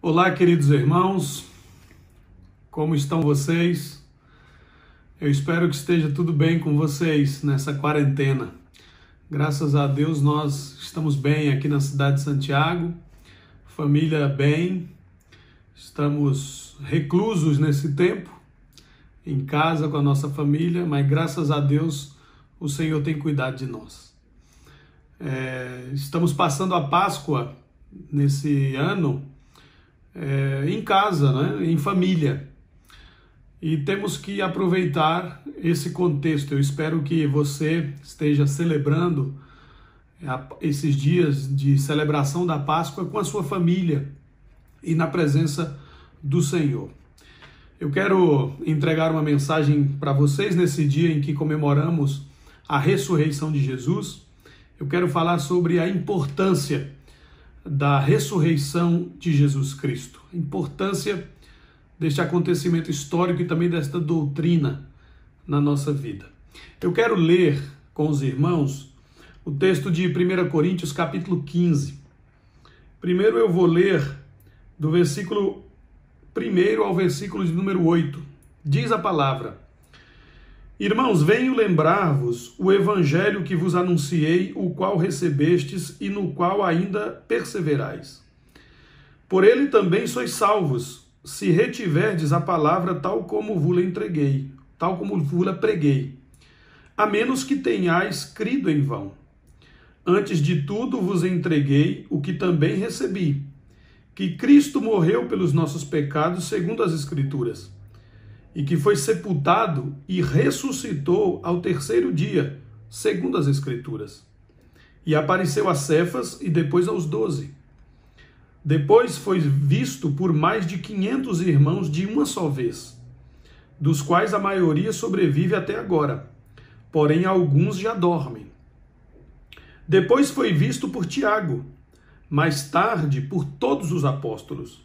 Olá, queridos irmãos, como estão vocês? Eu espero que esteja tudo bem com vocês nessa quarentena. Graças a Deus nós estamos bem aqui na cidade de Santiago, família bem, estamos reclusos nesse tempo, em casa com a nossa família, mas graças a Deus o Senhor tem cuidado de nós. Estamos passando a Páscoa nesse ano em casa, né? Em família. E temos que aproveitar esse contexto. Eu espero que você esteja celebrando esses dias de celebração da Páscoa com a sua família e na presença do Senhor. Eu quero entregar uma mensagem para vocês nesse dia em que comemoramos a ressurreição de Jesus. Eu quero falar sobre a importância da ressurreição de Jesus Cristo, a importância deste acontecimento histórico e também desta doutrina na nossa vida. Eu quero ler com os irmãos o texto de 1 Coríntios capítulo 15. Primeiro eu vou ler do versículo 1 ao versículo de número 8. Diz a palavra: Irmãos, venho lembrar-vos o evangelho que vos anunciei, o qual recebestes e no qual ainda perseverais. Por ele também sois salvos, se retiverdes a palavra tal como vos-la entreguei, tal como vos-la preguei, a menos que tenhais crido em vão. Antes de tudo vos entreguei o que também recebi, que Cristo morreu pelos nossos pecados segundo as Escrituras, e que foi sepultado e ressuscitou ao terceiro dia, segundo as Escrituras. E apareceu a Cefas e depois aos 12. Depois foi visto por mais de 500 irmãos de uma só vez, dos quais a maioria sobrevive até agora, porém alguns já dormem. Depois foi visto por Tiago, mais tarde por todos os apóstolos.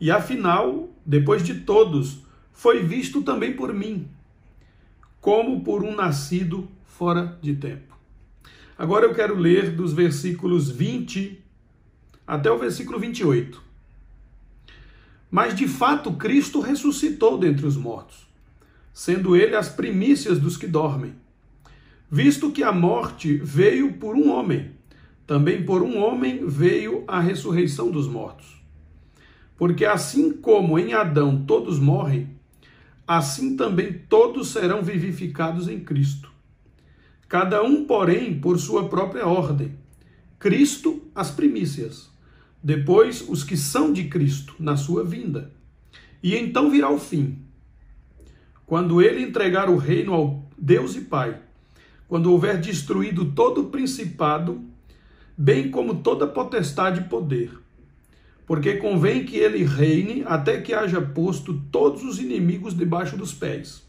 E afinal, depois de todos, foi visto também por mim, como por um nascido fora de tempo. Agora eu quero ler dos versículos 20 até o versículo 28. Mas de fato Cristo ressuscitou dentre os mortos, sendo ele as primícias dos que dormem. Visto que a morte veio por um homem, também por um homem veio a ressurreição dos mortos. Porque assim como em Adão todos morrem, assim também todos serão vivificados em Cristo. Cada um, porém, por sua própria ordem. Cristo, as primícias. Depois, os que são de Cristo, na sua vinda. E então virá o fim. Quando ele entregar o reino ao Deus e Pai, quando houver destruído todo o principado, bem como toda potestade e poder. Porque convém que ele reine até que haja posto todos os inimigos debaixo dos pés.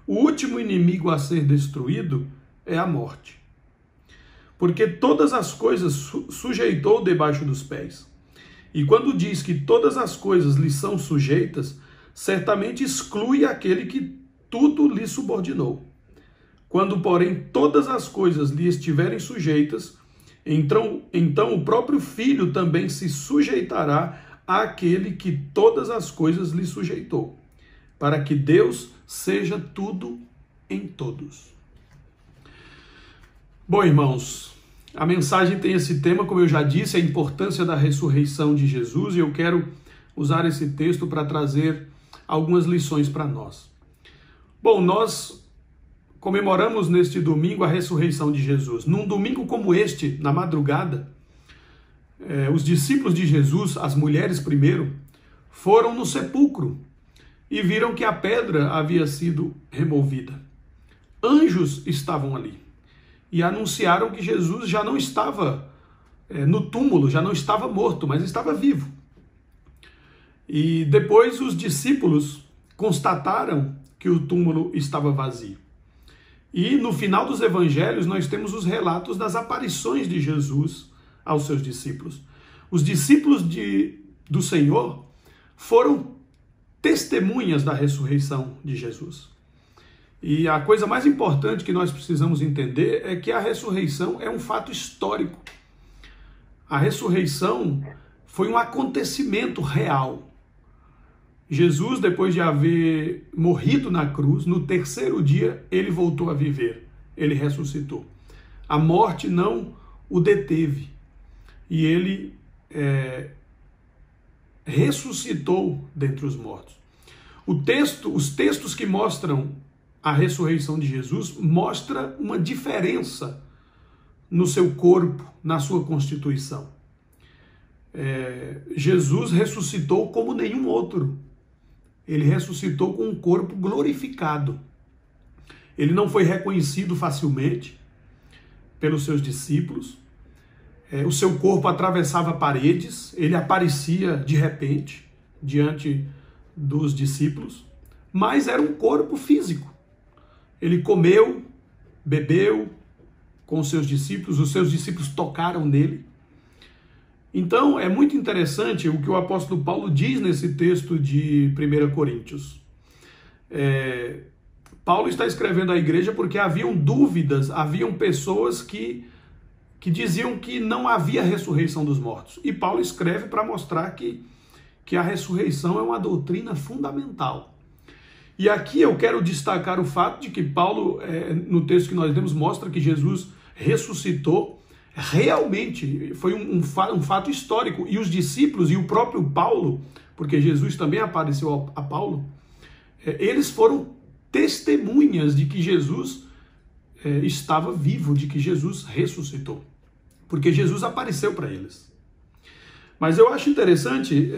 O último inimigo a ser destruído é a morte. Porque todas as coisas sujeitou debaixo dos pés. E quando diz que todas as coisas lhe são sujeitas, certamente exclui aquele que tudo lhe subordinou. Quando, porém, todas as coisas lhe estiverem sujeitas, então o próprio Filho também se sujeitará àquele que todas as coisas lhe sujeitou, para que Deus seja tudo em todos. Bom, irmãos, a mensagem tem esse tema, como eu já disse, a importância da ressurreição de Jesus, e eu quero usar esse texto para trazer algumas lições para nós. Bom, nós comemoramos neste domingo a ressurreição de Jesus. Num domingo como este, na madrugada, os discípulos de Jesus, as mulheres primeiro, foram no sepulcro e viram que a pedra havia sido removida. Anjos estavam ali e anunciaram que Jesus já não estava no túmulo, já não estava morto, mas estava vivo. E depois os discípulos constataram que o túmulo estava vazio. E no final dos evangelhos nós temos os relatos das aparições de Jesus aos seus discípulos. Os discípulos do Senhor foram testemunhas da ressurreição de Jesus. E a coisa mais importante que nós precisamos entender é que a ressurreição é um fato histórico. A ressurreição foi um acontecimento real. Jesus, depois de haver morrido na cruz, no terceiro dia ele voltou a viver, ele ressuscitou. A morte não o deteve e ele ressuscitou dentre os mortos. Os textos que mostram a ressurreição de Jesus mostram uma diferença no seu corpo, na sua constituição. Jesus ressuscitou como nenhum outro. Ele ressuscitou com um corpo glorificado. Ele não foi reconhecido facilmente pelos seus discípulos. O seu corpo atravessava paredes, ele aparecia de repente diante dos discípulos, mas era um corpo físico. Ele comeu, bebeu com os seus discípulos tocaram nele. Então, é muito interessante o que o apóstolo Paulo diz nesse texto de 1 Coríntios. Paulo está escrevendo à igreja porque haviam dúvidas, haviam pessoas que diziam que não havia ressurreição dos mortos. E Paulo escreve para mostrar que a ressurreição é uma doutrina fundamental. E aqui eu quero destacar o fato de que Paulo, no texto que nós lemos, mostra que Jesus ressuscitou. Realmente foi um fato histórico, e os discípulos e o próprio Paulo, porque Jesus também apareceu a Paulo, eles foram testemunhas de que Jesus estava vivo, de que Jesus ressuscitou, porque Jesus apareceu para eles. Mas eu acho interessante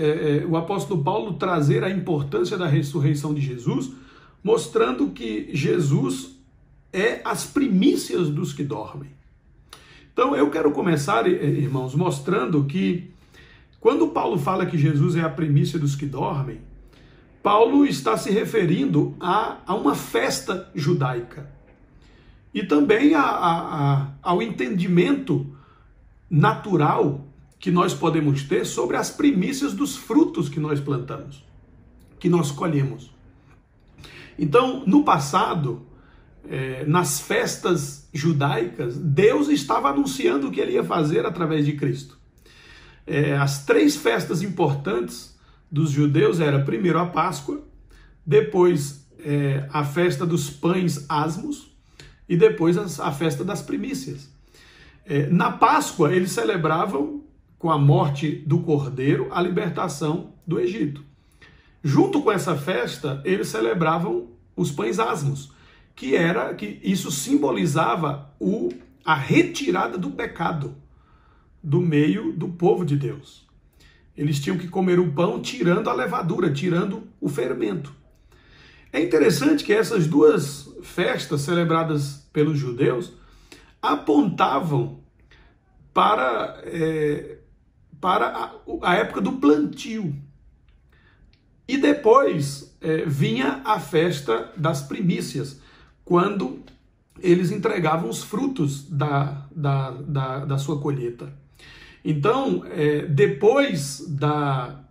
o apóstolo Paulo trazer a importância da ressurreição de Jesus, mostrando que Jesus é as primícias dos que dormem. Então, eu quero começar, irmãos, mostrando que quando Paulo fala que Jesus é a primícia dos que dormem, Paulo está se referindo a uma festa judaica e também ao entendimento natural que nós podemos ter sobre as primícias dos frutos que nós plantamos, que nós colhemos. Então, no passado, nas festas judaicas, Deus estava anunciando o que ele ia fazer através de Cristo. As três festas importantes dos judeus eram primeiro a Páscoa, depois a festa dos pães asmos e depois a festa das primícias. Na Páscoa eles celebravam com a morte do cordeiro a libertação do Egito. Junto com essa festa eles celebravam os pães asmos, que isso simbolizava a retirada do pecado do meio do povo de Deus. Eles tinham que comer o pão tirando a levadura, tirando o fermento. É interessante que essas duas festas celebradas pelos judeus apontavam para a época do plantio. E depois vinha a festa das primícias, quando eles entregavam os frutos da sua colheita. Então, depois da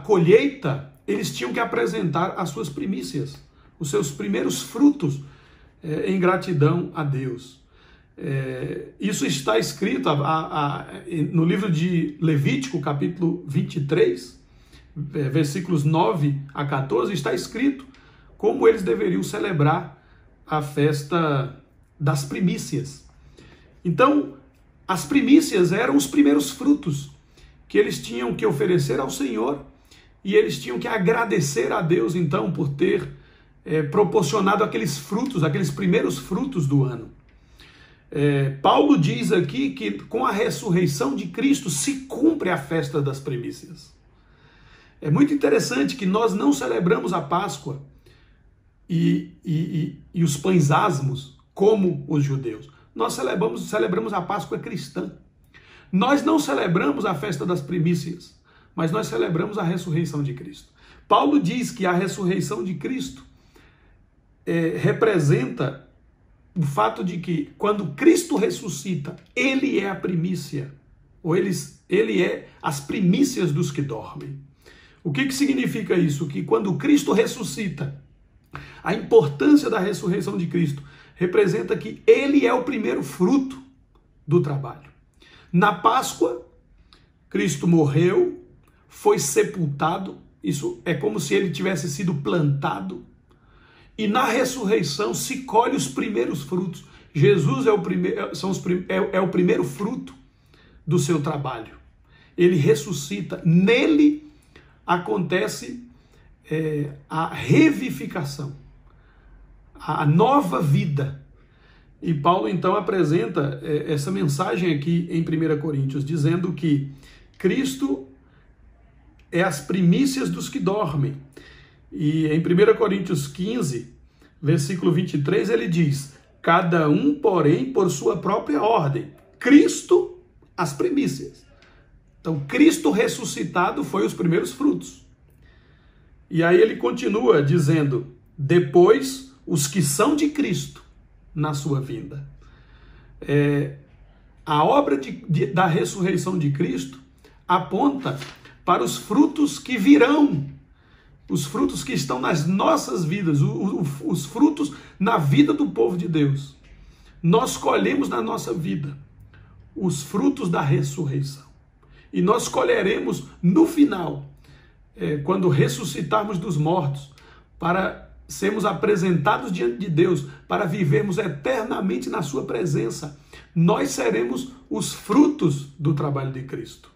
colheita, eles tinham que apresentar as suas primícias, os seus primeiros frutos, em gratidão a Deus. Isso está escrito no livro de Levítico, capítulo 23, versículos 9 a 14, está escrito como eles deveriam celebrar a festa das primícias. Então, as primícias eram os primeiros frutos que eles tinham que oferecer ao Senhor, e eles tinham que agradecer a Deus, então, por ter proporcionado aqueles frutos, aqueles primeiros frutos do ano. Paulo diz aqui que com a ressurreição de Cristo se cumpre a festa das primícias. É muito interessante que nós não celebramos a Páscoa e os pães asmos como os judeus. Nós celebramos a Páscoa cristã. Nós não celebramos a festa das primícias, mas nós celebramos a ressurreição de Cristo. Paulo diz que a ressurreição de Cristo representa o fato de que quando Cristo ressuscita, ele é a primícia, ou ele é as primícias dos que dormem. O que significa isso? Que quando Cristo ressuscita, a importância da ressurreição de Cristo representa que ele é o primeiro fruto do trabalho. Na Páscoa, Cristo morreu, foi sepultado, isso é como se ele tivesse sido plantado, e na ressurreição se colhe os primeiros frutos. Jesus é o primeiro fruto do seu trabalho. Ele ressuscita, nele acontece a revivificação, a nova vida. E Paulo então apresenta essa mensagem aqui em 1 Coríntios, dizendo que Cristo é as primícias dos que dormem. E em 1 Coríntios 15, versículo 23, ele diz: cada um, porém, por sua própria ordem. Cristo, as primícias. Então, Cristo ressuscitado foi os primeiros frutos. E aí ele continua dizendo: depois, os que são de Cristo na sua vinda. A obra da ressurreição de Cristo aponta para os frutos que virão, os frutos que estão nas nossas vidas, os frutos na vida do povo de Deus. Nós colhemos na nossa vida os frutos da ressurreição. E nós colheremos no final, quando ressuscitarmos dos mortos, para sermos apresentados diante de Deus, para vivermos eternamente na sua presença. Nós seremos os frutos do trabalho de Cristo.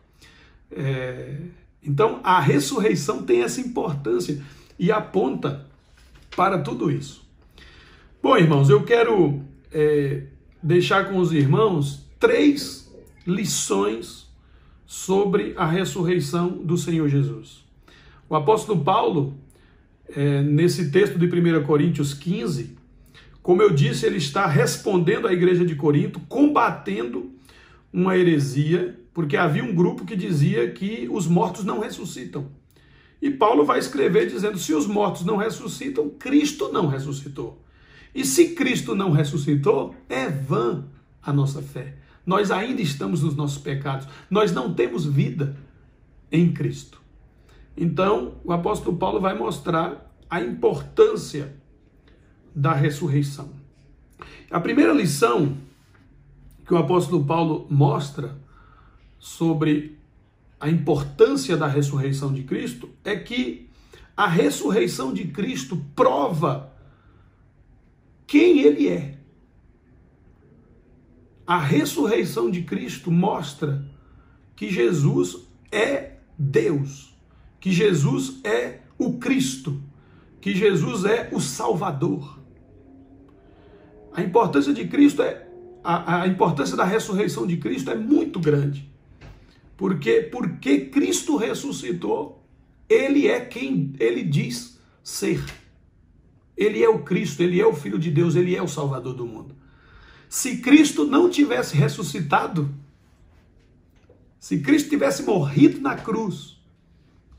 Então, a ressurreição tem essa importância e aponta para tudo isso. Bom, irmãos, eu quero deixar com os irmãos 3 lições sobre a ressurreição do Senhor Jesus. O apóstolo Paulo, nesse texto de 1 Coríntios 15, como eu disse, ele está respondendo à igreja de Corinto, combatendo uma heresia, porque havia um grupo que dizia que os mortos não ressuscitam. E Paulo vai escrever dizendo: se os mortos não ressuscitam, Cristo não ressuscitou. E se Cristo não ressuscitou, é vã a nossa fé. Nós ainda estamos nos nossos pecados. Nós não temos vida em Cristo. Então, o apóstolo Paulo vai mostrar a importância da ressurreição. A primeira lição que o apóstolo Paulo mostra sobre a importância da ressurreição de Cristo é que a ressurreição de Cristo prova quem ele é. A ressurreição de Cristo mostra que Jesus é Deus, que Jesus é o Cristo, que Jesus é o Salvador. A importância de Cristo a importância da ressurreição de Cristo é muito grande. Porque Cristo ressuscitou, ele é quem ele diz ser. Ele é o Cristo, ele é o Filho de Deus, ele é o Salvador do mundo. Se Cristo não tivesse ressuscitado, se Cristo tivesse morrido na cruz,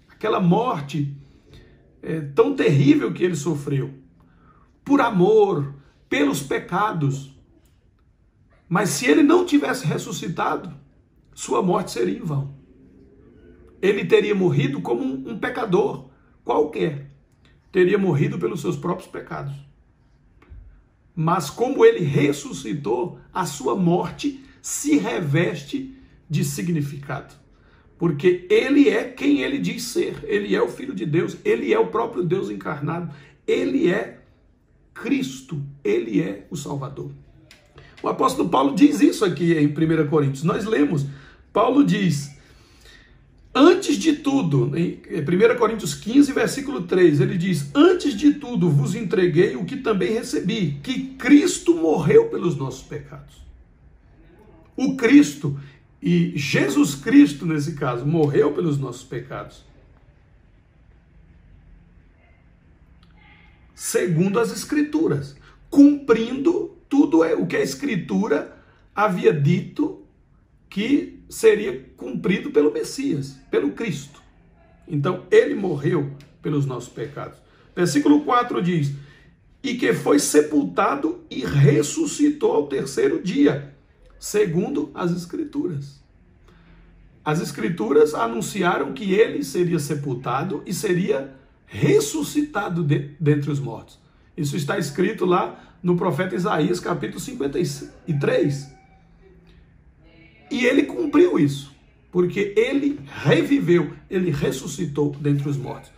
aquela morte tão terrível que ele sofreu, por amor, pelos pecados, mas se ele não tivesse ressuscitado, sua morte seria em vão. Ele teria morrido como um pecador qualquer. Teria morrido pelos seus próprios pecados. Mas como ele ressuscitou, a sua morte se reveste de significado. Porque ele é quem ele diz ser. Ele é o Filho de Deus. Ele é o próprio Deus encarnado. Ele é Cristo. Ele é o Salvador. O apóstolo Paulo diz isso aqui em 1 Coríntios. Nós lemos. Paulo diz: antes de tudo, em 1 Coríntios 15, versículo 3, ele diz: antes de tudo vos entreguei o que também recebi, que Cristo morreu pelos nossos pecados. O Cristo, e Jesus Cristo, nesse caso, morreu pelos nossos pecados. Segundo as Escrituras, cumprindo tudo o que a Escritura havia dito que seria cumprido pelo Messias, pelo Cristo. Então, ele morreu pelos nossos pecados. Versículo 4 diz: e que foi sepultado e ressuscitou ao 3º dia, segundo as Escrituras. As Escrituras anunciaram que ele seria sepultado e seria ressuscitado dentre os mortos. Isso está escrito lá no profeta Isaías, capítulo 53. E ele cumpriu isso, porque ele reviveu, ele ressuscitou dentre os mortos.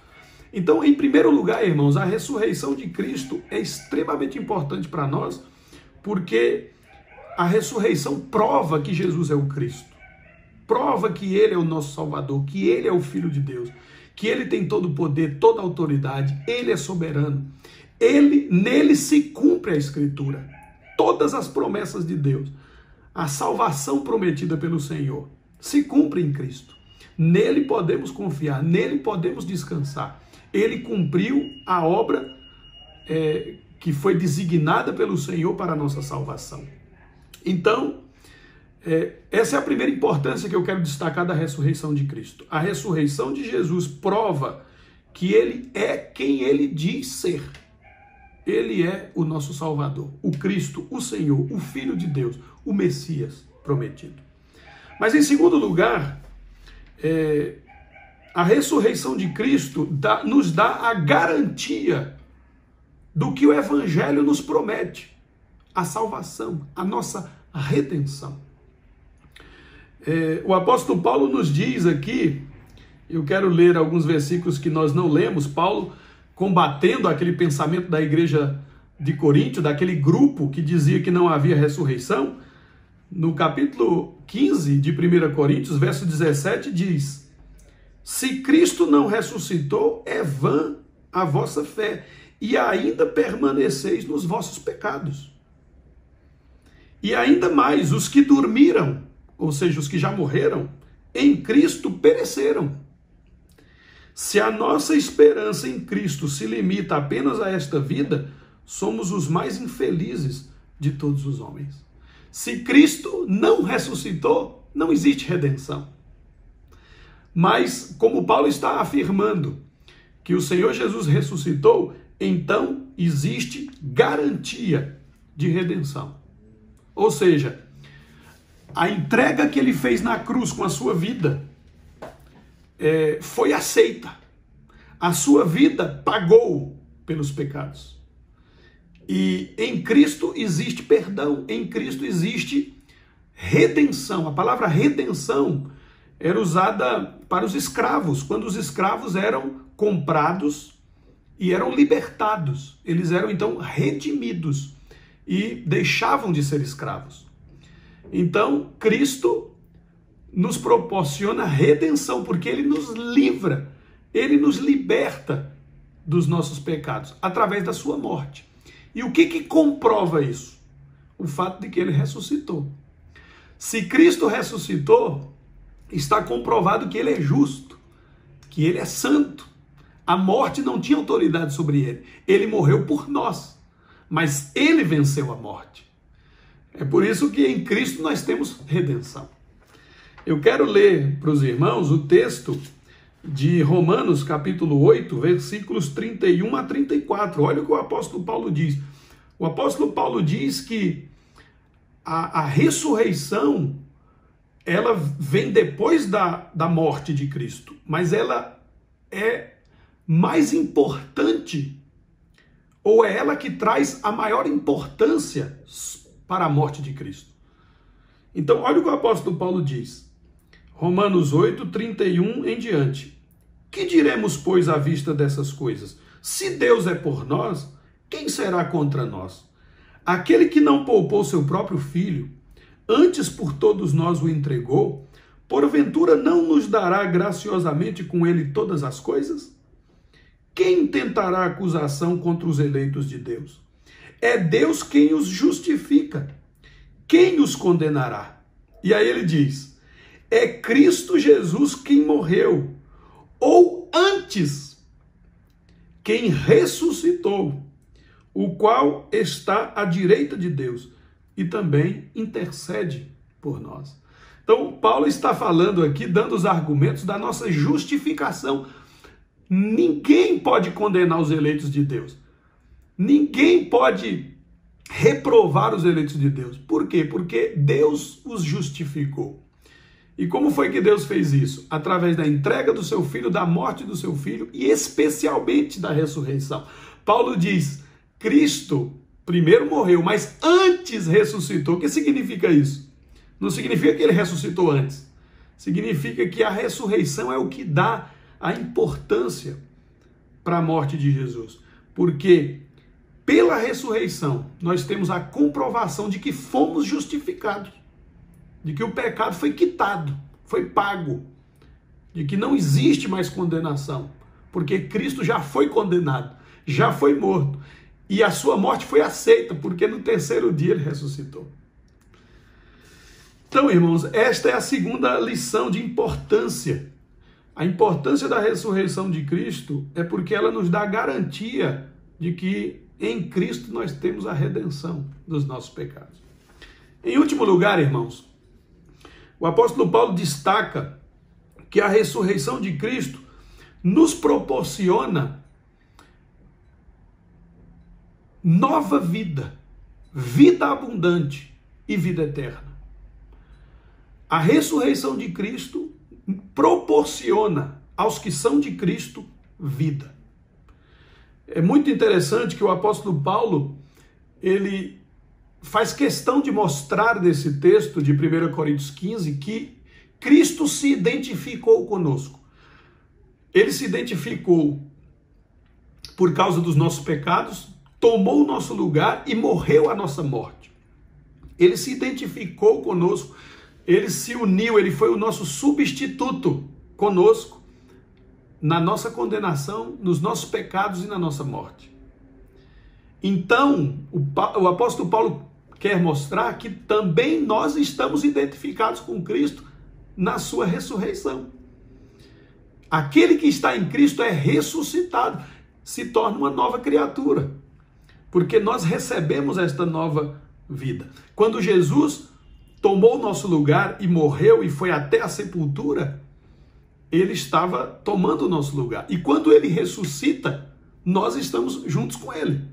Então, em primeiro lugar, irmãos, a ressurreição de Cristo é extremamente importante para nós, porque a ressurreição prova que Jesus é o Cristo, prova que ele é o nosso Salvador, que ele é o Filho de Deus, que ele tem todo o poder, toda a autoridade, ele é soberano. Nele se cumpre a Escritura, todas as promessas de Deus, a salvação prometida pelo Senhor, se cumpre em Cristo. Nele podemos confiar, nele podemos descansar. Ele cumpriu a obra que foi designada pelo Senhor para a nossa salvação. Então, essa é a primeira importância que eu quero destacar da ressurreição de Cristo. A ressurreição de Jesus prova que ele é quem ele diz ser. Ele é o nosso Salvador, o Cristo, o Senhor, o Filho de Deus, o Messias prometido. Mas em segundo lugar, a ressurreição de Cristo nos dá a garantia do que o Evangelho nos promete, a salvação, a nossa redenção. O apóstolo Paulo nos diz aqui, eu quero ler alguns versículos que nós não lemos, Paulo combatendo aquele pensamento da igreja de Coríntio, daquele grupo que dizia que não havia ressurreição. No capítulo 15 de 1 Coríntios, verso 17, diz: se Cristo não ressuscitou, é vã a vossa fé, e ainda permaneceis nos vossos pecados. E ainda mais, os que dormiram, ou seja, os que já morreram, em Cristo pereceram. Se a nossa esperança em Cristo se limita apenas a esta vida, somos os mais infelizes de todos os homens. Se Cristo não ressuscitou, não existe redenção. Mas, como Paulo está afirmando que o Senhor Jesus ressuscitou, então existe garantia de redenção. Ou seja, a entrega que ele fez na cruz com a sua vida foi aceita. A sua vida pagou pelos pecados. E em Cristo existe perdão, em Cristo existe redenção. A palavra redenção era usada para os escravos, quando os escravos eram comprados e eram libertados. Eles eram então redimidos e deixavam de ser escravos. Então, Cristo nos proporciona redenção, porque ele nos livra, ele nos liberta dos nossos pecados, através da sua morte. E o que comprova isso? O fato de que ele ressuscitou. Se Cristo ressuscitou, está comprovado que ele é justo, que ele é santo. A morte não tinha autoridade sobre ele. Ele morreu por nós, mas ele venceu a morte. É por isso que em Cristo nós temos redenção. Eu quero ler para os irmãos o texto de Romanos, capítulo 8, versículos 31 a 34. Olha o que o apóstolo Paulo diz. O apóstolo Paulo diz que a ressurreição, ela vem depois da morte de Cristo, mas ela é mais importante, ou é ela que traz a maior importância para a morte de Cristo. Então, olha o que o apóstolo Paulo diz. Romanos 8, 31 em diante. Que diremos, pois, à vista dessas coisas? Se Deus é por nós, quem será contra nós? Aquele que não poupou seu próprio filho, antes por todos nós o entregou, porventura não nos dará graciosamente com ele todas as coisas? Quem tentará acusação contra os eleitos de Deus? É Deus quem os justifica. Quem os condenará? E aí ele diz: é Cristo Jesus quem morreu, ou antes, quem ressuscitou, o qual está à direita de Deus e também intercede por nós. Então, Paulo está falando aqui, dando os argumentos da nossa justificação. Ninguém pode condenar os eleitos de Deus. Ninguém pode reprovar os eleitos de Deus. Por quê? Porque Deus os justificou. E como foi que Deus fez isso? Através da entrega do seu filho, da morte do seu filho e especialmente da ressurreição. Paulo diz, Cristo primeiro morreu, mas antes ressuscitou. O que significa isso? Não significa que ele ressuscitou antes. Significa que a ressurreição é o que dá a importância para a morte de Jesus. Porque pela ressurreição nós temos a comprovação de que fomos justificados, de que o pecado foi quitado, foi pago, de que não existe mais condenação, porque Cristo já foi condenado, já foi morto, e a sua morte foi aceita, porque no terceiro dia ele ressuscitou. Então, irmãos, esta é a segunda lição de importância. A importância da ressurreição de Cristo é porque ela nos dá a garantia de que em Cristo nós temos a redenção dos nossos pecados. Em último lugar, irmãos, o apóstolo Paulo destaca que a ressurreição de Cristo nos proporciona nova vida, vida abundante e vida eterna. A ressurreição de Cristo proporciona aos que são de Cristo vida. É muito interessante que o apóstolo Paulo, ele faz questão de mostrar nesse texto de 1 Coríntios 15 que Cristo se identificou conosco. Ele se identificou por causa dos nossos pecados, tomou o nosso lugar e morreu a nossa morte. Ele se identificou conosco, ele se uniu, ele foi o nosso substituto conosco na nossa condenação, nos nossos pecados e na nossa morte. Então, o apóstolo Paulo quer mostrar que também nós estamos identificados com Cristo na sua ressurreição. Aquele que está em Cristo é ressuscitado, se torna uma nova criatura, porque nós recebemos esta nova vida. Quando Jesus tomou o nosso lugar e morreu e foi até a sepultura, ele estava tomando o nosso lugar. E quando ele ressuscita, nós estamos juntos com ele.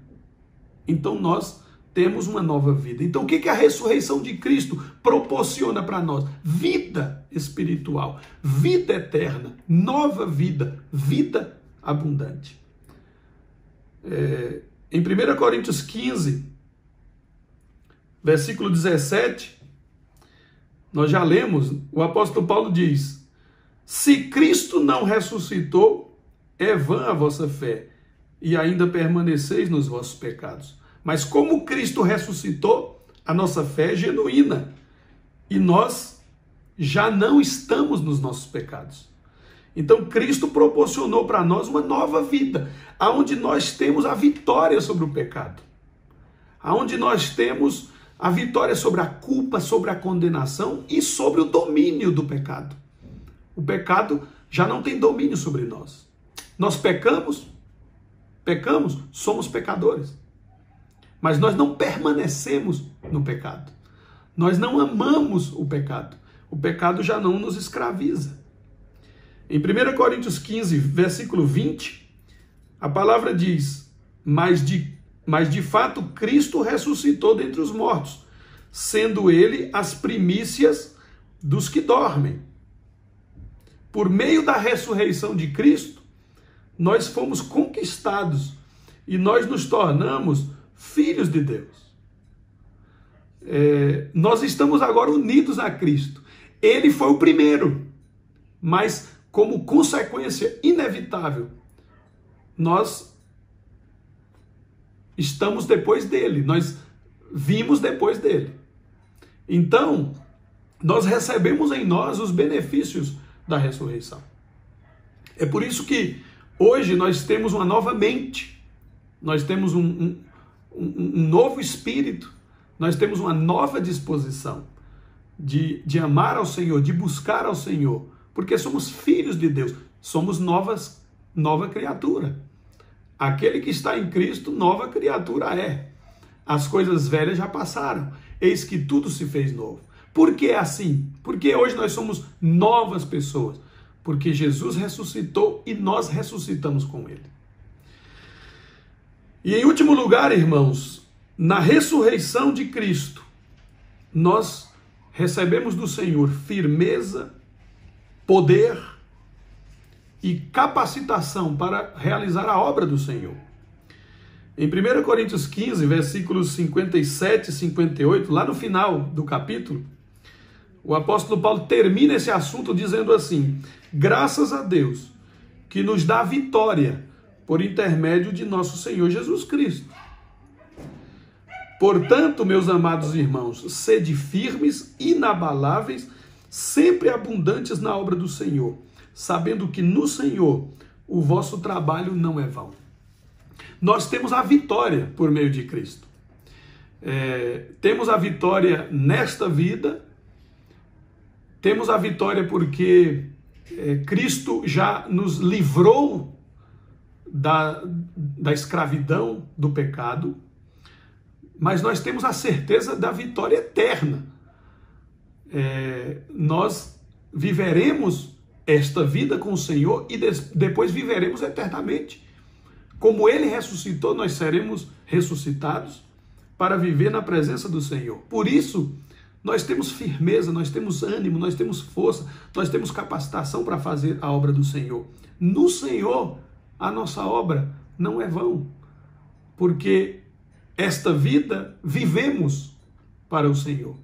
Então nós temos uma nova vida. Então o que a ressurreição de Cristo proporciona para nós? Vida espiritual, vida eterna, nova vida, vida abundante. Em 1 Coríntios 15, versículo 17, nós já lemos, o apóstolo Paulo diz: se Cristo não ressuscitou, é vã a vossa fé, e ainda permaneceis nos vossos pecados. Mas como Cristo ressuscitou, a nossa fé é genuína, e nós já não estamos nos nossos pecados. Então Cristo proporcionou para nós uma nova vida, onde nós temos a vitória sobre o pecado, onde nós temos a vitória sobre a culpa, sobre a condenação e sobre o domínio do pecado. O pecado já não tem domínio sobre nós. Nós pecamos, somos pecadores. Mas nós não permanecemos no pecado. Nós não amamos o pecado. O pecado já não nos escraviza. Em 1 Coríntios 15, versículo 20, a palavra diz: Mas de fato Cristo ressuscitou dentre os mortos, sendo ele as primícias dos que dormem. Por meio da ressurreição de Cristo, nós fomos conquistados e nós nos tornamos filhos de Deus. Nós estamos agora unidos a Cristo. Ele foi o primeiro, mas como consequência inevitável, nós estamos depois dele, nós vimos depois dele. Então, nós recebemos em nós os benefícios da ressurreição. É por isso que hoje nós temos uma nova mente, nós temos um novo espírito, nós temos uma nova disposição de amar ao Senhor, de buscar ao Senhor, porque somos filhos de Deus, somos nova criatura. Aquele que está em Cristo, nova criatura é. As coisas velhas já passaram, eis que tudo se fez novo. Por que é assim? Porque hoje nós somos novas pessoas, porque Jesus ressuscitou e nós ressuscitamos com ele. E em último lugar, irmãos, na ressurreição de Cristo, nós recebemos do Senhor firmeza, poder e capacitação para realizar a obra do Senhor. Em 1 Coríntios 15, versículos 57 e 58, lá no final do capítulo, O apóstolo Paulo termina esse assunto dizendo assim: graças a Deus que nos dá vitória por intermédio de nosso Senhor Jesus Cristo. Portanto, meus amados irmãos, sede firmes, inabaláveis, sempre abundantes na obra do Senhor, sabendo que no Senhor o vosso trabalho não é vão. Nós temos a vitória por meio de Cristo. Temos a vitória nesta vida, temos a vitória porque Cristo já nos livrou da escravidão do pecado, mas nós temos a certeza da vitória eterna. Nós viveremos esta vida com o Senhor e depois viveremos eternamente. Como Ele ressuscitou, nós seremos ressuscitados para viver na presença do Senhor. Por isso, nós temos firmeza, nós temos ânimo, nós temos força, nós temos capacitação para fazer a obra do Senhor. No Senhor, a nossa obra não é vão, porque esta vida vivemos para o Senhor.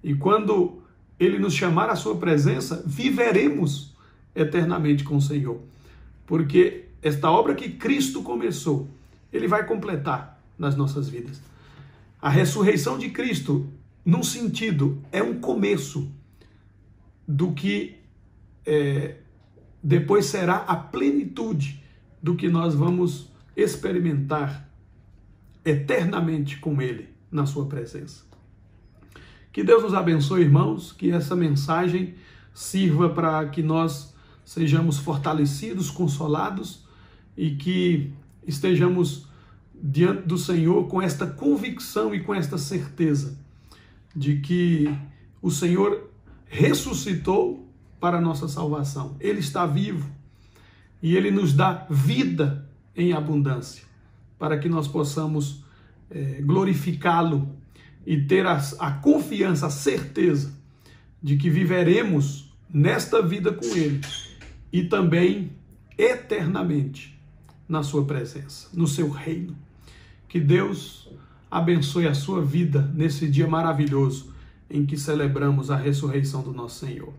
E quando Ele nos chamar à sua presença, viveremos eternamente com o Senhor. Porque esta obra que Cristo começou, Ele vai completar nas nossas vidas. A ressurreição de Cristo, num sentido, é um começo do que depois será a plenitude do que nós vamos experimentar eternamente com Ele, na sua presença. Que Deus nos abençoe, irmãos, que essa mensagem sirva para que nós sejamos fortalecidos, consolados e que estejamos diante do Senhor com esta convicção e com esta certeza de que o Senhor ressuscitou para a nossa salvação. Ele está vivo e Ele nos dá vida em abundância para que nós possamos glorificá-lo e ter a confiança, a certeza de que viveremos nesta vida com Ele e também eternamente na sua presença, no seu reino. Que Deus abençoe a sua vida nesse dia maravilhoso em que celebramos a ressurreição do nosso Senhor.